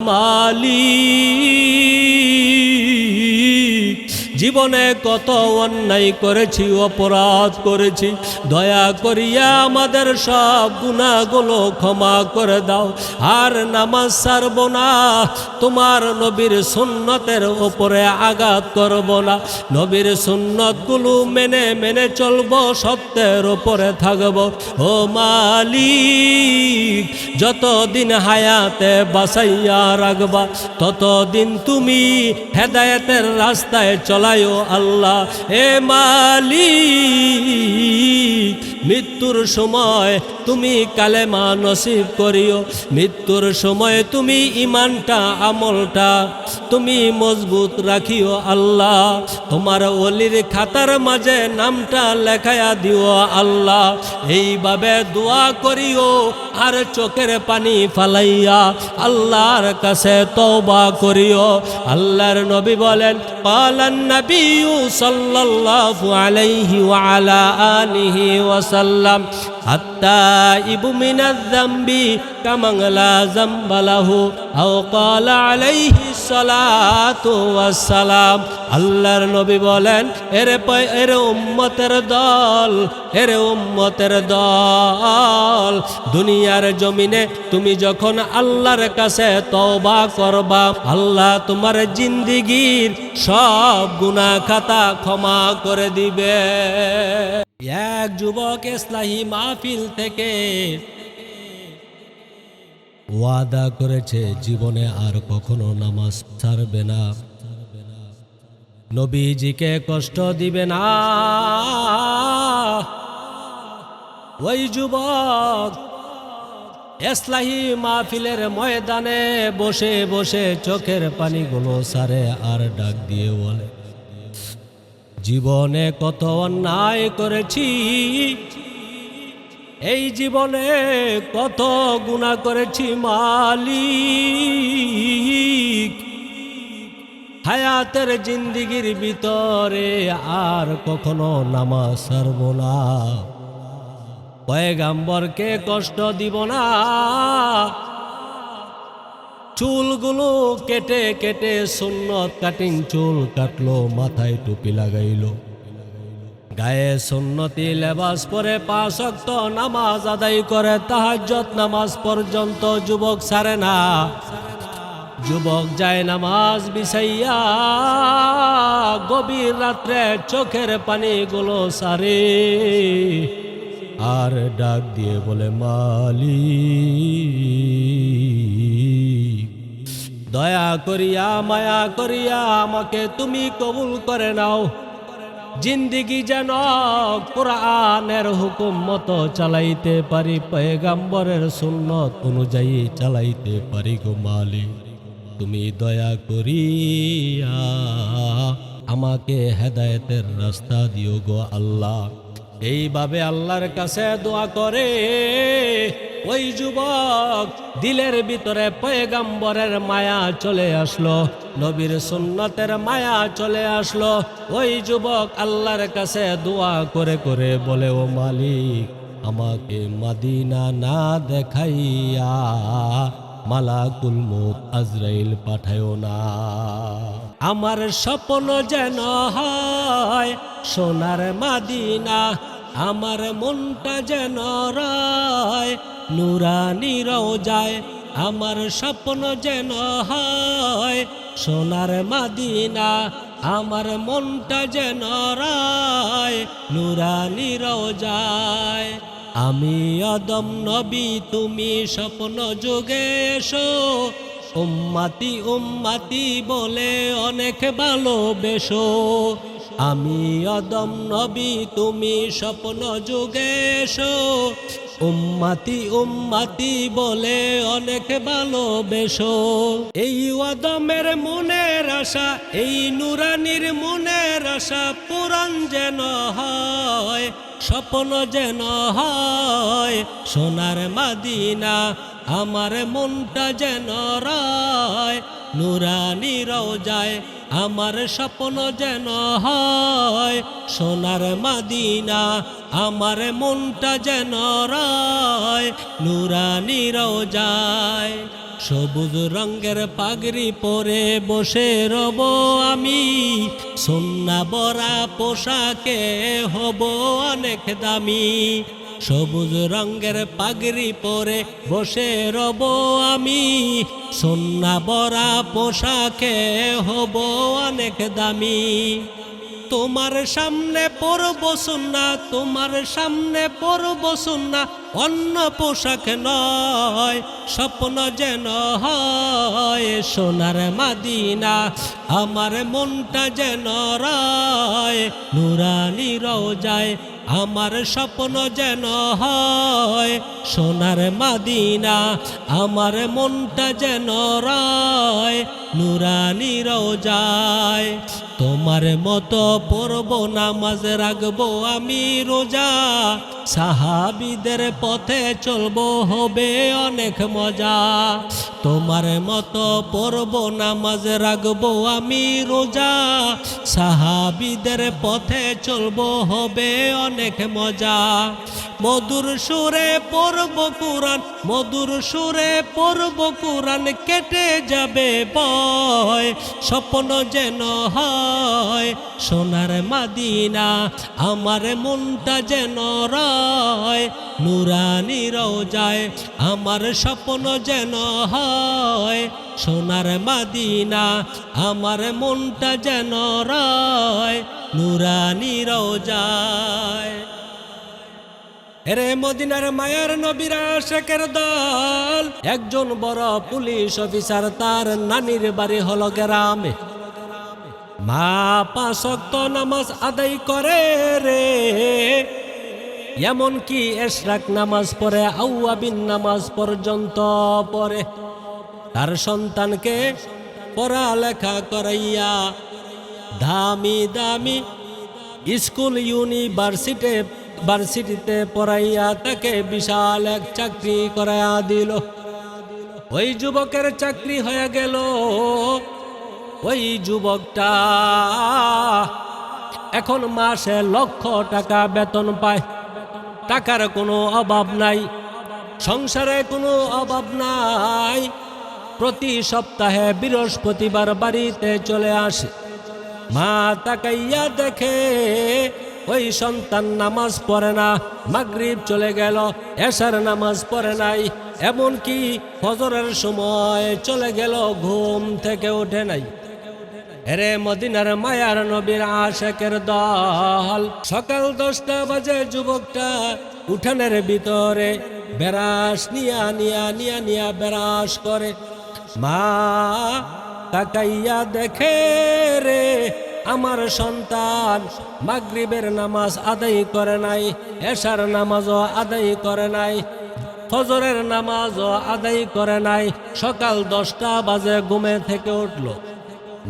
মালিক, জীবনে কত অন্যায় করেছি, অপরাধ করেছি, দয়া করিয়া আমাদের সব গুনাহগুলো ক্ষমা করে দাও। আর নামাজ ছাড়ব না, তোমার নবীর সুন্নতের উপরে আঘাত করব না, নবীর সুন্নতগুলো মেনে মেনে চলব, সত্যের উপরে থাকব। ও মালিক, যতদিন হায়াতে বাঁচাইয়া রাখবা ততদিন তুমি হেদায়েতের রাস্তায় চলায়ো আল্লাহ। এ মালিক, মৃত্যুর সময় তুমি কালেমা নসিব করিও, মৃত্যুর সময় তুমি ইমানটা আমলটা তুমি মজবুত রাখিও আল্লাহ। তোমার ওলির খাতার মাঝে নামটা লেখায়া দিও আল্লাহ। এইভাবে দোয়া করিও আর চোখের পানি ফালাইয়া আল্লাহর কাছে তওবা করিও। আল্লাহর নবী বলেন, ক্বালান নবিয়্যু সাল্লাল্লাহু আলাইহি ওয়া আলা আলিহি ওয়া সাল্লাম, আত-তাইবু মিনাজ যামবি কামান লা যামবা লাহু, আও ক্বালা আলাইহিস সালাতু ওয়াস সালাম। আল্লাহর নবী বলেন, এর উম্মতের দল, এর উম্মতের দল, দুনিয়ার জমিনে তুমি যখন আল্লাহর কাছে তওবা করবা, আল্লাহ তোমার জিন্দেগীর সব গুনাহ খাতা ক্ষমা করে দিবে। এক যুবক ইসলাহি মাহফিল থেকে ওয়াদা করেছে জীবনে আর কখনো নামাজ ছাড়বে না, নবীজিকে কষ্ট দিবে না। ওই যুবক ইসলাহি মাহফিলের ময়দানে বসে বসে চোখের পানিগুলো সারে আর ডাক দিয়ে বলে, জীবনে কত অন্যায় করেছি, এই জীবনে কত গুনাহ করেছি মালিক, হায়াতের জিন্দেগির ভিতরে আর কখনো নামাজ ছাড়ব না, পয়গাম্বরকে কষ্ট দিব না। চুলগুলো কেটে কেটে সুন্নত কাটিং চুল কাটলো, মাথায় টুপি লাগাইলো, গায়ে সুন্নতি লেবাস পরে 5 ওয়াক্ত নামাজ আদায় করে, তাহাজ্জুদ নামাজ পর্যন্ত যুবক ছাড়ে না। যুবক যায় নামাজ বিছাইয়া গভীর রাত্রে চোখের পানিগুলো সারে আর ডাক দিয়ে বলে, মালিক, দয়া করিয়া মায়া করিয়া আমাকে তুমি কবুল করে নাও, জিন্দেগি যেন কোরআনের হুকুম মতো চালাইতে পারি, পয়গাম্বরের সুন্নত অনুযায়ী চালাইতে পারি গো মালিক, তুমি দয়া করিয়া আমাকে হেদায়েতের রাস্তা দিও গো আল্লাহ। এইভাবে আল্লাহর কাছে দোয়া করে ওই যুবক দিলের ভিতরে পয়গাম্বরের মায়া চলে আসলো, নবীর সুন্নতের মায়া চলে আসলো। ওই যুবক আল্লাহর কাছে দোয়া করে করে বলে, ও মালিক, আমাকে মদিনা না দেখাইয়া মালাকুল মউত আজরাইল পাঠায়ো না, আমার স্বপ্ন যেন হয় সোনার মদিনা, আমার মনটা যেন রয় নুরানি রওজায়, আমার স্বপ্ন যেন হয় সোনার মদিনা, আমার মনটা যেন রয় নুরানি রওজায়। আমি আদম নবী, তুমি স্বপ্ন যোগে এসো, উম্মতি উম্মতি বলে অনেক ভালোবেসো। আমি আদম নবী, তুমি স্বপ্ন যোগে এসো, উম্মতি উম্মতি বলে অনেক ভালোবেসো। এই আদমের মনের আশা, এই নুরানির মনের আশা পূরণ যেন হয়, স্বপ্ন যেন হয় সোনার মদিনা, আমার মনটা যেন রয় নুরানি রওজায়, আমার স্বপ্ন যেন হয় সোনার মদিনা, আমার মনটা যেন রয় নুরানি রওজায়। সবুজ রঙের পাগড়ি পরে বসে রব আমি, সুন্নাহ ভরা পোশাকে হব অনেক দামি। সবুজ রঙের পাগড়ি পরে বসে রব আমি, সুন্নাহ ভরা পোশাকে হব অনেক দামি। তোমার সামনে পরব সুন্নাহ, তোমার সামনে পরব সুন্নাহ, অন্য পোশাক নয়, স্বপ্ন যেন হয় সোনার মদিনা। আমার মনটা যেন রয় নুরানি রওজায়, আমার স্বপ্ন যেন হয় সোনার মদিনা। আমার মনটা যেন রয় নুরানি রওজায়। তোমার মতো পড়ব নামাজ রাখবো আমি রোজা, সাহাবীদের পথে চলবো হবে অনেক মজা। তোমার মতো পড়ব নামাজ রাখবো আমি রোজা, সাহাবীদের পথে চলবো হবে অনেক মজা। মধুর সুরে পড়ব কুরআন, মধুর সুরে পড়ব কুরআন, কেটে যাবে ভয়, স্বপ্ন যেন হয় সোনার মদিনা। আমার মনটা যেন রয় নুরানি রওজায়, আমার স্বপ্ন যেন হয় সোনার মদিনা। আমার মনটা যেন রয় নুরানি রওজায়। এরে মদিনার মায়ার নবীর আশিকের দল, একজন বড় পুলিশ অফিসার, তার নানির বাড়ি হলো গ্রামে। মা 5 ওয়াক্ত নামাজ আদায় করে রে, এমনকি ইশরাক নামাজ পড়ে, আউয়াবিন নামাজ পর্যন্ত পড়ে। তার সন্তানকে পড়ালেখা করাইয়া দামি দামি স্কুল ইউনিভার্সিটিতে পড়াইয়া তাকে বিশাল এক চাকরি করাইয়া দিল। ওই যুবকের চাকরি হয়ে গেল। ওই যুবকটা এখন মাসে লক্ষ টাকা বেতন পায়, টাকার কোনো অভাব নাই, সংসারে কোনো অভাব নাই। প্রতি সপ্তাহে বৃহস্পতিবার বাড়িতে চলে আসে। মা তাকাইয়া দেখে ওই সন্তান নামাজ পড়ে না, মাগরিব চলে গেল, এশার নামাজ পড়ে নাই, এমনকি ফজরের সময় চলে গেল, ঘুম থেকে ওঠে নাই। এরে মদিনার মায়ার নবীর আশিকের দল, সকাল 10টা বাজে যুবকটা উঠানের ভিতরে বেরাস নিয়া বেরাস করে। মা তাকাইয়া দেখে রে আমার সন্তান মাগরিবের নামাজ আদায় করে নাই, এশার নামাজও আদায় করে নাই, ফজরের নামাজও আদায় করে নাই। সকাল 10টা বাজে ঘুমে থেকে উঠল।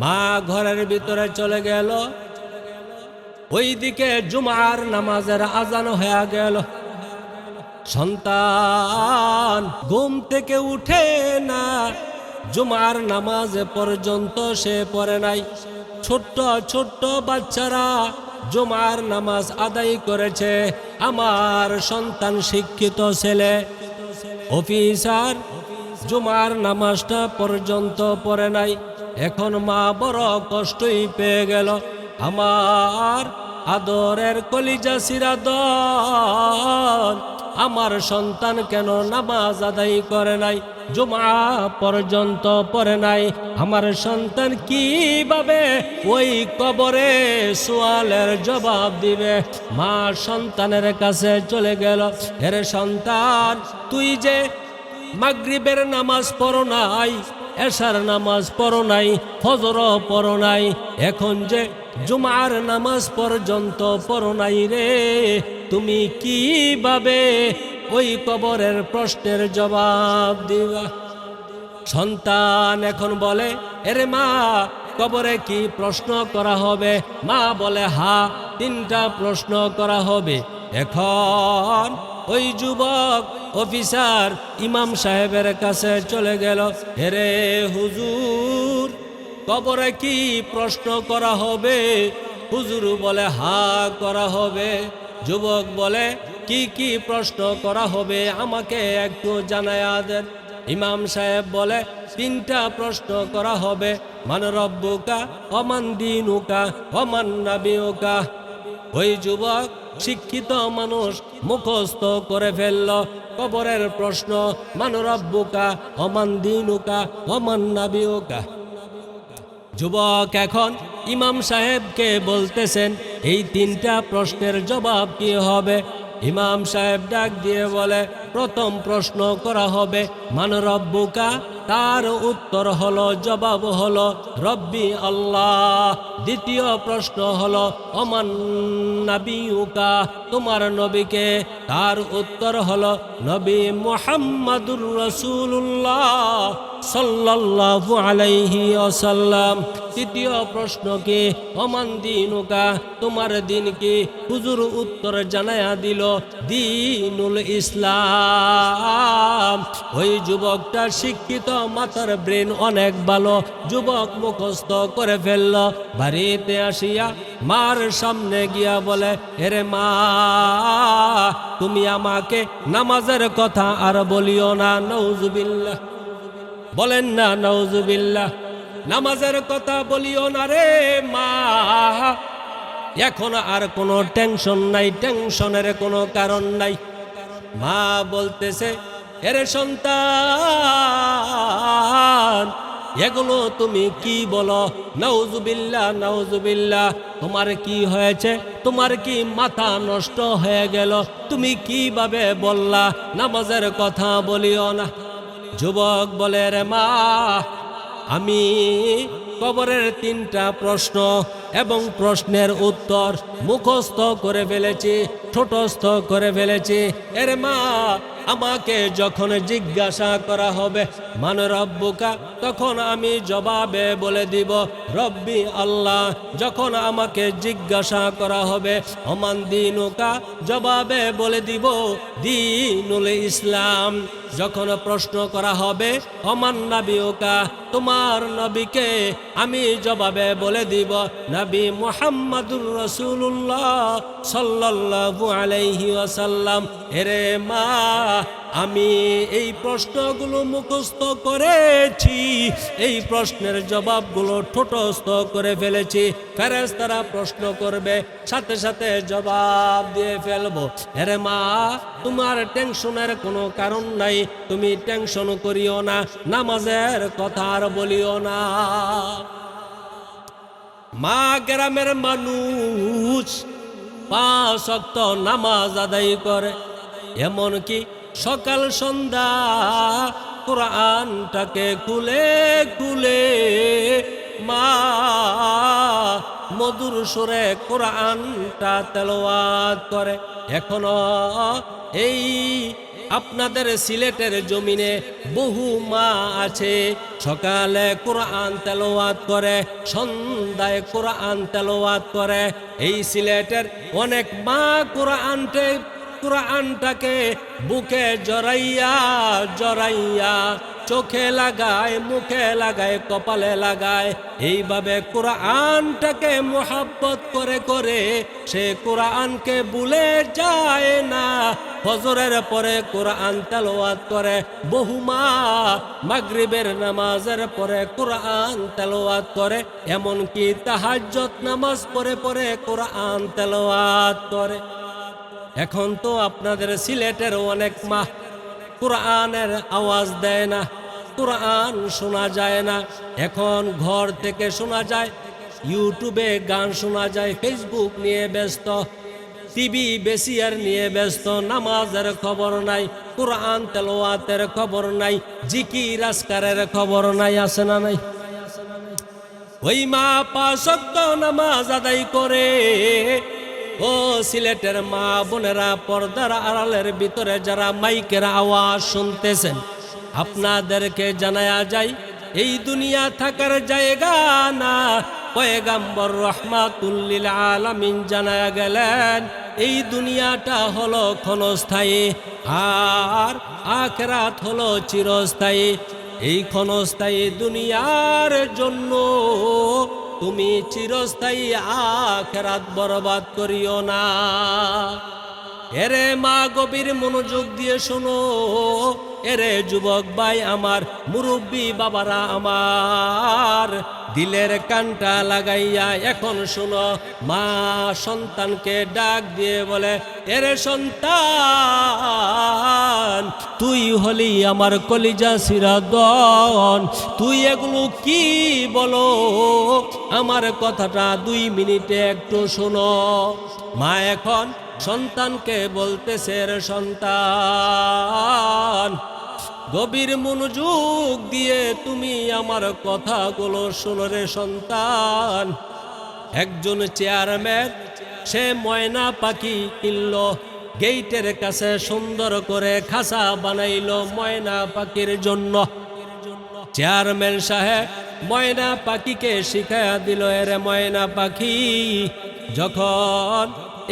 মা ঘরের ভিতরে চলে গেল। ওইদিকে জুমার নামাজের আজান হয়ে গেল। সন্তান ঘুম থেকে উঠে না, জুমার নামাজ পর্যন্ত সে পড়ে নাই। ছোট্ট ছোট্ট বাচ্চারা জুমার নামাজ আদায় করেছে। আমার সন্তান শিক্ষিত ছেলে, অফিসার, জুমার নামাজটা পর্যন্ত পড়ে নাই। এখন মা বড় কষ্টই পেয়ে গেল। আমার আদরের কলিজা সিরাদন, আমার সন্তান কেন নামাজ আদায় করে নাই, জুমা পর্যন্ত পড়ে নাই। আমার সন্তান কিভাবে ওই কবরে সওয়ালের জবাব দিবে? মা সন্তানের কাছে চলে গেল। এরে সন্তান, তুই যে মাগরিবের নামাজ পড়ো নাই, এশার নামাজ পড়ো নাই, ফজরও পড়ো নাই, এখন যে জুমার নামাজ পর্যন্ত পড়ো নাই রে, তুমি কিভাবে ওই কবরের প্রশ্নের জবাব দিবা? সন্তান এখন বলে, এরে মা, কবরে কি প্রশ্ন করা হবে? মা বলে, হা, 3টা প্রশ্ন করা হবে। এখন ওই যুবক অফিসার ইমাম সাহেবের কাছে চলে গেল। এরে হুজুর, কবরে কি প্রশ্ন করা হবে? হুজুর বলে, হা করা হবে। যুবক বলে, কি কি প্রশ্ন করা হবে আমাকে একটু জানায়া দেন। ইমাম সাহেব বলে তিনটা প্রশ্ন করা হবে, মান রব্বুকা ওমান দীনুকা ওমান নাবিয়ুকা। ওই যুবক শিক্ষিত মানুষ মুখস্থ করে ফেলল কবরের প্রশ্ন, মান রব্বুকা ওমান দীনুকা ওমান নাবিয়ুকা। যুবক এখন ইমাম সাহেবকে বলতেছেন এই তিনটা প্রশ্নের জবাব কি হবে। ইমাম সাহেব ডাক দিয়ে বলে প্রথম প্রশ্ন করা হবে মান রব্বুকা, তার উত্তর হলো, জবাব হলো রব্বি আল্লাহ। দ্বিতীয় প্রশ্ন হলো ওমান নাবিয়ুকা, তোমার নবীকে, তার উত্তর হলো নবী মুহাম্মাদুর রাসূলুল্লাহ সাল্লাল্লাহু আলাইহি ওয়াসাল্লাম। তৃতীয় প্রশ্ন কি ওমান দীনুকা, তোমার দিন কি? হুজুর উত্তর জানায়া দিল দীনুল ইসলাম। ওই যুবকটা শিক্ষিত, মাথার ব্রেন অনেক ভালো, যুবক মুখস্থ করে ফেলল। বাড়িতে আসিয়া মার সামনে গিয়া বলে এরে মা, তুমি আমাকে নামাজের কথা আর বলিও না। নাউজুবিল্লাহ, বলেন না নাউজুবিল্লাহ। নামাজের কথা বলিও না রে মা, এখন আর কোনো টেনশন নাই, টেনশনের কোনো কারণ নাই। মা বলতেছে এরে সন্তান, এগুলো তুমি কি বলো? নাউজুবিল্লাহ নাউজুবিল্লাহ। তোমার কি হয়েছে? তোমার কি মাথা নষ্ট হয়ে গেল? তুমি কিভাবে বললা নামাজের কথা বলিও না? যুবক বলে রে মা, আমি কবরের তিনটা প্রশ্ন এবং প্রশ্নের উত্তর মুখস্থ করে ফেলেছি, ঠোঁটস্থ করে ফেলেছি। এর মা, আমাকে যখন জিজ্ঞাসা করা হবে মান রব্বুকা, তখন আমি জবাবে বলে দিব রব্বি আল্লাহ। যখন আমাকে জিজ্ঞাসা করা হবে ওমান দীনুকা, জবাবে বলে দিব দীনুল ইসলাম। যখন প্রশ্ন করা হবে ওমান নাবিয়ুকা, তোমার নবীকে, আমি জবাবে বলে দিব নবী মুহাম্মাদুর রাসূলুল্লাহ সাল্লাল্লাহু আলাইহি ওয়াসাল্লাম। এরে মা, আমি এই প্রশ্নগুলো মুখস্থ করেছি, এই প্রশ্নের জবাবগুলো ঠোঁটস্থ করে ফেলেছি। ফেরেশতারা প্রশ্ন করবে, সাথে সাথে জবাব দিয়ে ফেলবো। এরে মা, তোমার টেনশনের কোনো কারণ নাই, তুমি টেনশন করিও না, নামাজের কথা আর বলিও না। মা গ্রামের মানুষ 5 ওয়াক্ত নামাজ আদায় করে, এমনকি সকাল সন্ধ্যা কোরআনটাকে খুলে খুলে মা মধুর সুরে কোরআনটা তেলাওয়াত করে। এখনো এই আপনাদের সিলেটের জমিনে বহু মা আছে, সকালে কোরআন তেলাওয়াত করে, সন্ধ্যায় কোরআন তেলাওয়াত করে। এই সিলেটের অনেক মা কোরআনটাকে বুকে জড়াইয়া জড়াইয়া চোখে লাগায়, মুখে লাগায়, কপালে লাগায়। এইভাবে কোরআনটাকে মোহাব্বত করে করে সে কোরআনকে ভুলে যায় না। ফজরের পরে কোরআন তেলাওয়াত করে বহু মা, মাগরিবের নামাজের পরে কোরআন তেলাওয়াত করে, এমনকি তাহাজ্জুদ নামাজ পড়ে পড়ে কোরআন তেলাওয়াত করে। এখন তো আপনাদের সিলেটের অনেক মা কোরআনের আওয়াজ দেয় না, কোরআন শোনা যায় না। এখন ঘর থেকে শোনা যায়, ইউটিউবে গান শোনা যায়, ফেসবুক নিয়ে ব্যস্ত, টিভি বেসিয়ার নিয়ে ব্যস্ত। নামাজের খবর নাই, কোরআন তেলাওয়াতের খবর নাই, জিকির আজকারের খবর নাই। আছে না নাই? ওই মা 5 ওয়াক্ত নামাজ আদায় করে। ও সিলেটের মা বোনেরা, পর্দার আড়ালের ভিতরে যারা মাইকের আওয়াজ শুনতেছেন, আপনাদেরকে জানায়া যায় এই দুনিয়া থাকার জায়গা না। পয়গম্বর রাহমাতুল লিল আলামিন জানায়া গেলেন এই দুনিয়াটা হলো ক্ষণস্থায়ী, আর আখিরাত হলো চিরস্থায়ী। এই ক্ষণস্থায়ী দুনিয়ার জন্য তুমি চিরস্থায়ী আখিরাত বরবাদ করিও না। এরে মা, গভীর মনোযোগ দিয়ে শোনো, এরে যুবক ভাই আমার, মুরব্বী বাবারা আমার, দিলের কানটা লাগাইয়া এখন শোনো। মা সন্তানকে ডাক দিয়ে বলে, এরে সন্তান, তুই হলি আমার কলিজা সিরাদন, তুই এগুলো কি বলো, আমার কথাটা 2 মিনিটে একটু শোনো। মা এখন সন্তানকে বলতেছে, রে সন্তান, গভীর মনোযোগ দিয়ে তুমি আমার কথাগুলো শোনো রে সন্তান। একজন চেয়ারম্যান সে ময়না পাখি কিনল, গেইটের কাছে সুন্দর করে খাঁচা বানাইল ময়না পাখির জন্য। চেয়ারম্যান সাহেব ময়না পাখিকে শিখাইয়া দিল, এরে ময়না পাখি, যখন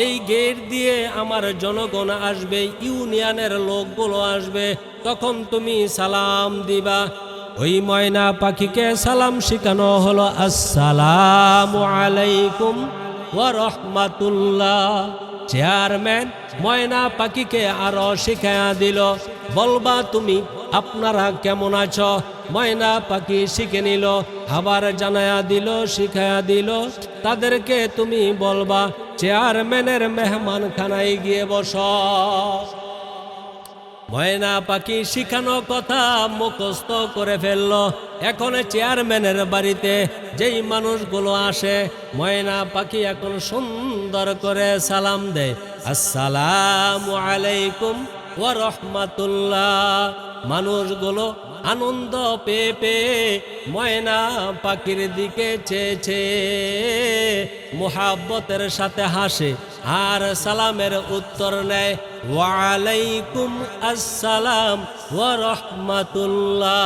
এই গেট দিয়ে আমার জনগণ আসবে, ইউনিয়নের লোকগুলো আসবে, তখন তুমি সালাম দিবা। ওই ময়না পাখিকে সালাম শিখানো হলো, আসসালামু আলাইকুম ওয়া রাহমাতুল্লাহ। চেয়ারম্যান ময়না পাখিকে আরো শিখাইয়া দিল, বলবা তুমি আপনারা কেমন আছো। ময়না পাখি শিখে নিল, আবার জানায়া দিল, শিখাইয়া দিল, তাদেরকে তুমি বলবা চেয়ারম্যানের মেহমান খানায় গিয়ে বস। ময়না পাখি শিখানো কথা মুখস্থ করে ফেলল। এখন চেয়ারম্যানের বাড়িতে যেই মানুষগুলো আসে, ময়না পাখি এখন সুন্দর করে সালাম দেয়, আসসালামু আলাইকুম ওয়া রাহমাতুল্লাহ। মানুষগুলো আনন্দ পেয়ে পেয়ে ময়না পাখির দিকে চেয়েছে, মুহাব্বতের সাথে হাসে আর সালামের উত্তর নেয়, ওয়ালাইকুম আসসালাম ওয়া রাহমাতুল্লাহ।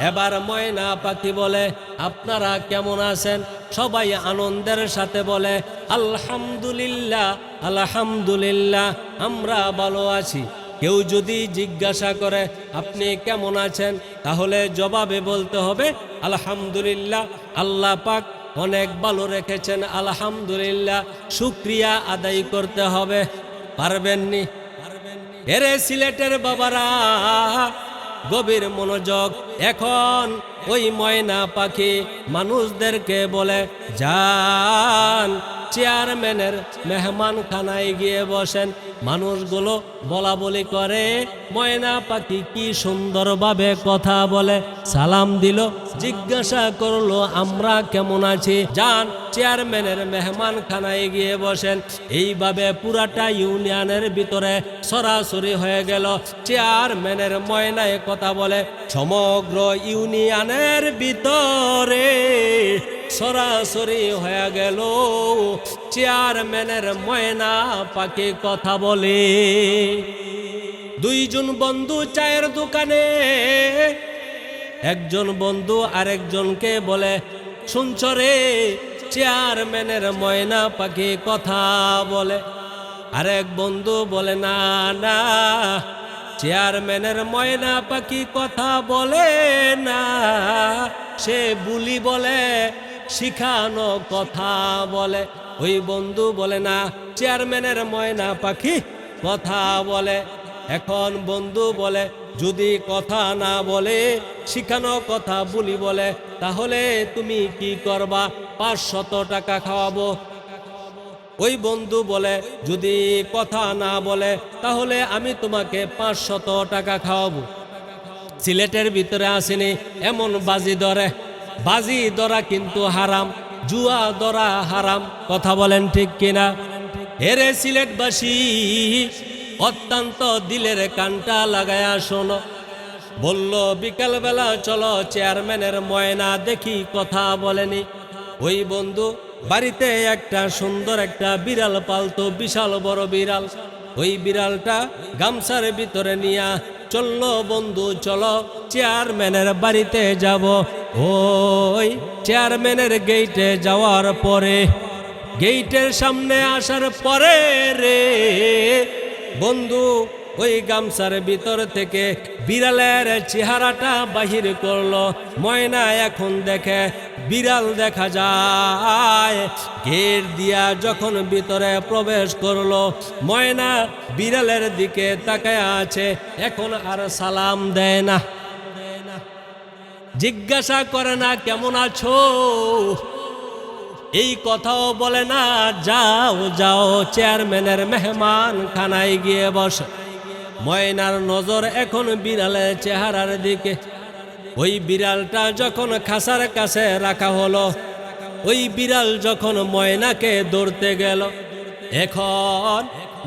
এবার ময়না পাখি বলে, আপনারা কেমন আছেন? সবাই আনন্দের সাথে বলে, আলহামদুলিল্লাহ, আলহামদুলিল্লাহ, আমরা ভালো আছি। কেউ যদি জিজ্ঞাসা করে আপনি কেমন আছেন, তাহলে জবাবে বলতে হবে আলহামদুলিল্লাহ, আল্লাহ পাক অনেক ভালো রেখেছেন, আলহামদুলিল্লাহ, শুকরিয়া আদায় করতে হবে। পারবেননি? এরে সিলেটের বাবারা, গভীর মনোযোগ। এখন ওই ময়না পাখি মানুষদেরকে বলে, যান চেয়ারম্যানের মেহমান খানায় গিয়ে বসেন। মানুষগুলো বলা বলি করে, ময়না পাখি কি সুন্দরভাবে কথা বলে, সালাম দিল, জিজ্ঞাসা করলো আমরা কেমন আছি, যান চেয়ারম্যানের মেহমান খানায় গিয়ে বসেন। এইভাবে পুরাটা ইউনিয়নের ভিতরে সরাসরি হয়ে গেল। চেয়ারম্যানের ময়নায় কথা বলে, সমগ্র ইউনিয়নের ভিতরে সরাসরি হয়ে গেল। চেয়ারম্যানের ময়না পাখি কথা বলে। 2 জন বন্ধু চায়ের দোকানে, একজন বন্ধু আরেকজনকে বলে, শুনছ রে, চেয়ারম্যানের ময়না পাখি কথা বলে। আরেক বন্ধু বলে, না না, চেয়ারম্যানের ময়না পাখি কথা বলে না, সে বুলি বলে, শিখানো কথা বলে। ওই বন্ধু বলে, না, চেয়ারম্যানের ময়না পাখি কথা বলে। এখন বন্ধু বলে, যদি কথা না বলে, শিখানো কথা বুলি বলে, তাহলে তুমি কি করবা? 500 টাকা খাওয়াবো। ওই বন্ধু বলে, যদি কথা না বলে, তাহলে আমি তোমাকে 500 টাকা খাওয়াবো। সিলেটের ভিতরে আসেনি এমন বাজি ধরে, বাজি ধরা কিন্তু হারাম, জুয়া ধরা হারাম। কথা বলেন ঠিক কিনা? এরে সিলেটবাসী, অত্যন্ত দিলের কানটা লাগায়া শোনো। বলল বিকালবেলা চলো চেয়ারম্যানের ময়না দেখি কথা বলেনি। ওই বন্ধু বাড়িতে একটা সুন্দর একটা বিড়াল পালতো, বিশাল বড় বিড়াল। ওই বিড়ালটা গামছার ভিতরে নিয়া চললো, বন্ধু চলো চেয়ারম্যানের বাড়িতে যাব। ওই চেয়ারম্যানের গেইটে যাওয়ার পরে, গেইটের সামনে আসার পরে রে বন্ধু ওই গামছার ভিতর থেকে বিড়ালের চেহারাটা বাহির করলো। ময়না এখন দেখে বিড়াল দেখা যায়। গেট দিয়া যখন ভিতরে প্রবেশ করলো, ময়না বিড়ালের দিকে তাকায় আছে, এখন আর সালাম দেয় না, জিজ্ঞাসা করে না কেমন আছো, এই কথাও বলে না। যাও যাও চেয়ারম্যানের মেহমান খানায় গিয়ে বসে। ময়নার নজর এখন বিড়ালের চেহারার দিকে। ওই বিড়ালটা যখন খাঁচার কাছে রাখা হলো, ওই বিড়াল যখন ময়নাকে ধরতে গেল, এখন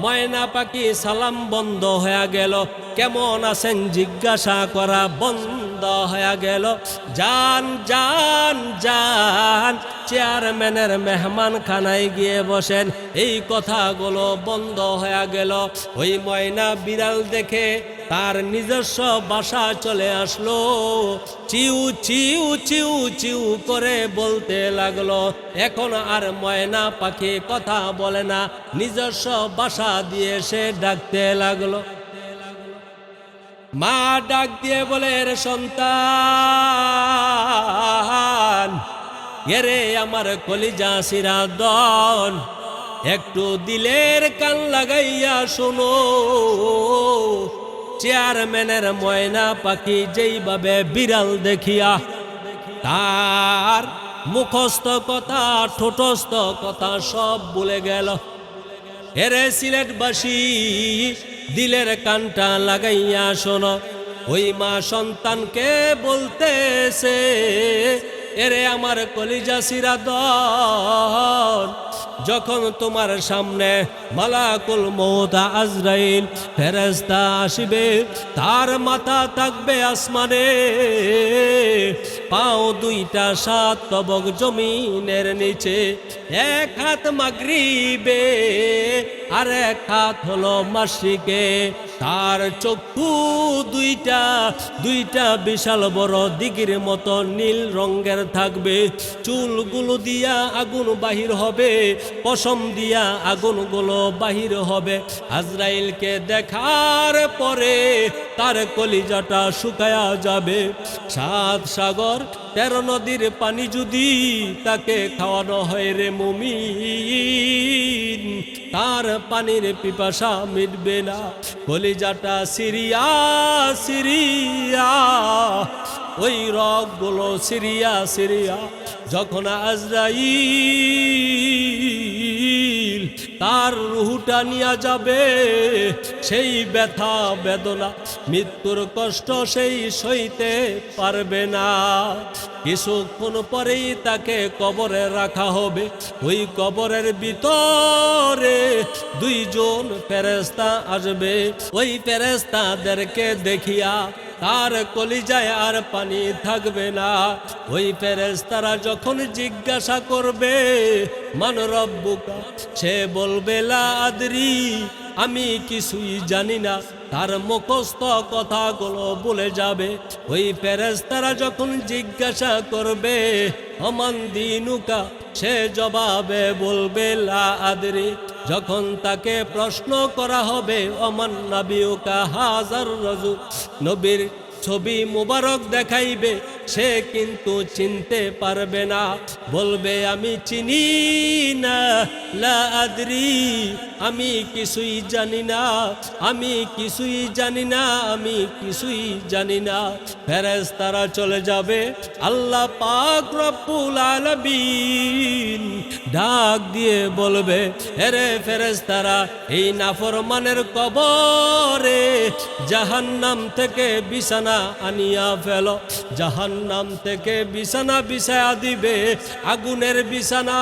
ময়না পাখি সালাম বন্ধ হয়ে গেল, কেমন আছেন জিজ্ঞাসা করা বন্ধ হয়ে গেল। যান যান যান চেয়ারম্যানের মেহমান খানায় গিয়ে বসেন, এই কথাগুলো বন্ধ হয়ে গেল। ওই ময়না বিড়াল দেখে তার নিজস্ব বাসা চলে আসলো, চিউ চিউ চিউ চিউ করে বলতে লাগলো। এখন আর ময়না পাখি কথা বলে না, নিজস্ব বাসা দিয়ে সে ডাকতে লাগলো। মা ডাক দিয়ে বলে, রে সন্তান, এরে আমার কলিজা সিরাদন, একটু দিলের কান লাগাইয়া শোনো। চেয়ারম্যানের ময়না পাখি যেইভাবে বিড়াল দেখিয়া তার মুখস্থ কথা ঠোঁটস্থ কথা সব ভুলে গেল। এরে সিলেটবাসী, দিলের কানটা লাগাইয়া শোনো। ওই মা সন্তানকে বলতেছে, এরে আমার কলিজা সিরাদন, যখন তোমার সামনে মালাকুল মউত আজরাইল ফেরেশতা আসবে, তার মাথা থাকবে আসমানে, পাও দুইটা সাত তবক জমিনের নিচে, এক হাত মাগরিবে আর এক হাত হলো মাশরিকে। তার চক্ষু দুইটা বিশাল বড় দিঘির মতো নীল রঙের থাকবে। চুলগুলো দিয়া আগুন বাহির হবে, পশম দিয়া আগুনগুলো বাহির হবে। আজরাইলকে দেখার পরে তার কলিজাটা শুকায়া যাবে। 7 সাগর 13 নদীর পানি যদি তাকে খাওয়ানো হয় রে মুমিন, তার পানির পিপাসা মিটবে না। কলিজাটা সিরিয়া সিরিয়া, ওই রগগুলো সিরিয়া সিরিয়া। যখন আজরাইল তার রুহটা নিয়ে যাবে, সেই ব্যথা বেদনা মৃত্যুর কষ্ট সেই সইতে পারবে না। কিছুক্ষণ পরেই তাকে কবরে রাখা হবে। ওই কবরের ভিতরে 2 জন ফেরেশতা আসবে। ওই ফেরেশতাদেরকে দেখিয়া তার কলিজায় আর পানি থাকবে না। ওই ফেরেশতারা যখন জিজ্ঞাসা করবে মান রব্বুকা, সে বলবে লা আদরি, আমি কিছুই জানি না। তার মুখস্থ কথাগুলো বলে যাবে। ওই ফেরেশতারা যখন জিজ্ঞাসা করবে অমান দিনুকা, সে জবাবে বলবে লা আদরি। যখন তাকে প্রশ্ন করা হবে অমান নাবিউকা হাজার রাজুল, নবীর ছবি মুবারক দেখাইবে, সে কিন্তু চিনতে পারবে না, বলবে আমি চিনি না, লা আদরি, আমি কিছুই জানি না, আমি কিছুই জানি না, আমি কিছুই জানি না। ফেরেশতারা চলে যাবে। আল্লাহ পাক রব্বুল আলামিন ডাক দিয়ে বলবে, এরে ফেরেশতারা, এই নাফরমানের কবরে জাহান্নাম থেকে বিছানা আনিয়া ফেলো। জাহান্নাম থেকে বিছানা বিছায়া দিবে, আগুনের বিছানা,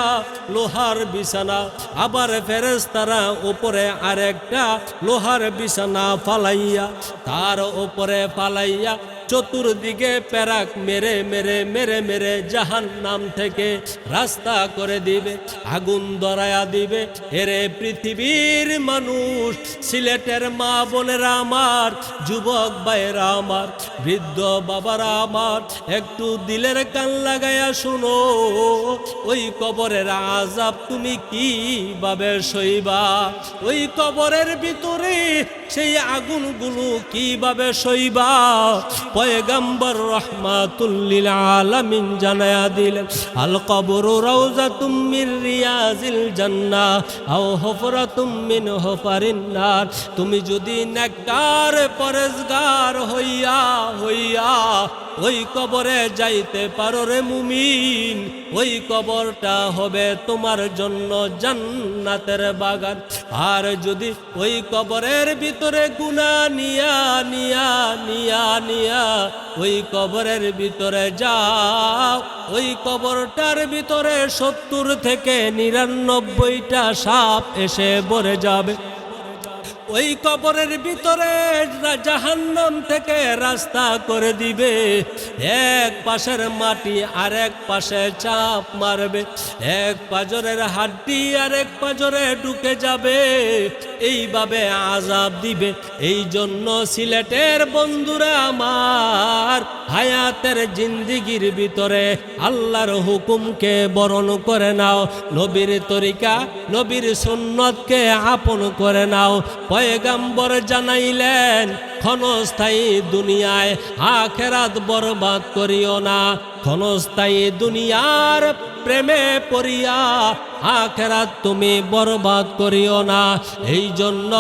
লোহার বিছানা। আবার ফেরেশতারা উপরে আরেকটা লোহার বিছানা ফালাইয়া, তার উপরে ফালাইয়া চতুর্দিকে প্যারাক মেরে মেরে মেরে মেরে জাহান্নাম থেকে রাস্তা করে দিবে, আগুন ধরায়া দিবে। এরে পৃথিবীর মানুষ, সিলেটের মা বোনেরা আমার, যুবক ভাইয়েরা আমার, বৃদ্ধ বাবারা আমার, একটু দিলের কান লাগাইয়া শুনো। ওই কবরের আযাব তুমি কিভাবে সইবা? ওই কবরের ভিতরে সেই আগুনগুলো কিভাবে সইবা? পয়গম্বর রাহমাতুল লিল আলামিন জানায়া দিলেন, আল কবরু রাউযাতুম মির রিয়াজিল জান্নাহ আও হুফরাতুম মিন হুফারিন নার। তুমি যদি নেককার পরেজগার হইয়া ওই কবরে যাইতে পারো রে মুমিন, ওই কবরটা হবে তোমার জন্য জান্নাতের বাগান। আর যদি ওই কবরের ভিতরে গুনাহ নিয়া ওই কবরের ভিতরে যাও, ওই কবরটার ভিতরে 70 থেকে 99টা সাপ এসে ভরে যাবে। ওই কবরের ভিতরে জাহান্নাম থেকে রাস্তা করে দিবে। এক পাশের মাটি আর এক পাশে চাপ মারবে, এক পাজরের হাড্ডি আর এক পাজরে ঢুকে যাবে। এইভাবে আযাব দিবে। এই জন্য সিলেটের বন্ধুরা আমার, হায়াতের জিন্দিগির ভিতরে আল্লাহর হুকুমকে বরণ করে নাও, নবীর তরিকা নবীর সুন্নতকে আপন করে নাও। পয়গম্বর জানাইলেন, ক্ষণস্থায়ী দুনিয়ায় আখেরাত বরবাদ করিও না। ক্ষণস্থায়ী দুনিয়ার প্রেমে পড়িয়া আখেরাত তুমি বরবাদ করিও না। এই জন্য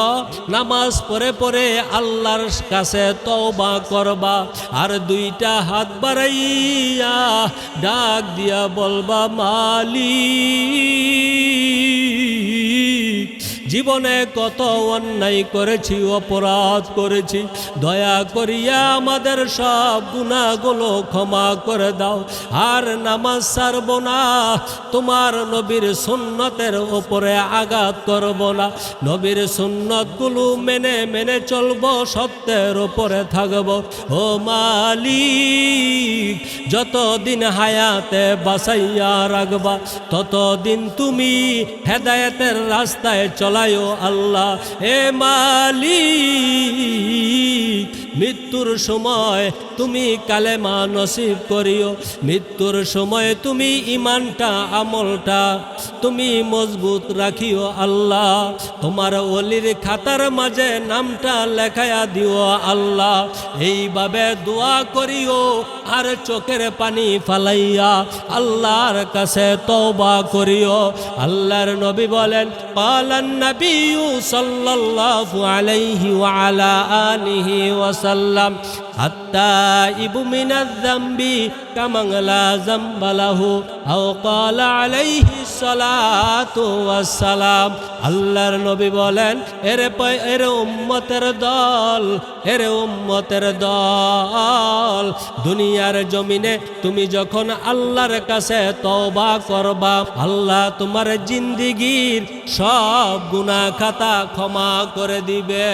নামাজ পড়ে পড়ে আল্লাহর কাছে তওবা করবা, আর 2টা হাত বাড়াইয়া ডাক দিয়া বলবা, মালিক, জীবনে কত অন্যায় করেছি, অপরাধ করেছি, দয়া করিয়া আমাদের সব গুনাহগুলো ক্ষমা করে দাও। আর নামাজ ছাড়ব না, তোমার নবীর সুন্নতের উপরে আঘাত করব না, নবীর সুন্নতগুলো মেনে মেনে চলব, সত্যের উপরে থাকব। ও মালিক, যতদিন হায়াতে বাঁচাইয়া রাখবা, ততদিন তুমি হেদায়েতের রাস্তায় চলাইও আল্লাহ। হে মালিক, মৃত্যুর সময় তুমি কালেমা নসিব করিও, মৃত্যুর সময় তুমি ইমানটা আমলটা তুমি মজবুত রাখিও আল্লাহ। তোমার ওলির খাতার মাঝে নামটা লেখায়া দিও আল্লাহ। এইভাবে দোয়া করিও, আর চোখের পানি ফালাইয়া আল্লাহর কাছে তওবা করিও। আল্লাহর নবী বলেন, ক্বালান নবিয়্যু সাল্লাল্লাহু আলাইহি ওয়া আলা আলিহি ওয়াসাল্লাম, আত-তাইবু মিনাজ যামবি কামান লা যামবা লাহু আও ক্বালা আলাইহিস সালাতু ওয়াস সালাম। আল্লাহর নবী বলেন, এরে উম্মতের দল, এরে উম্মতের দল, দুনিয়ার জমিনে তুমি যখন আল্লাহর কাছে তওবা করবা, আল্লাহ তোমার জিন্দেগীর সব গুনাহ খাতা ক্ষমা করে দিবে।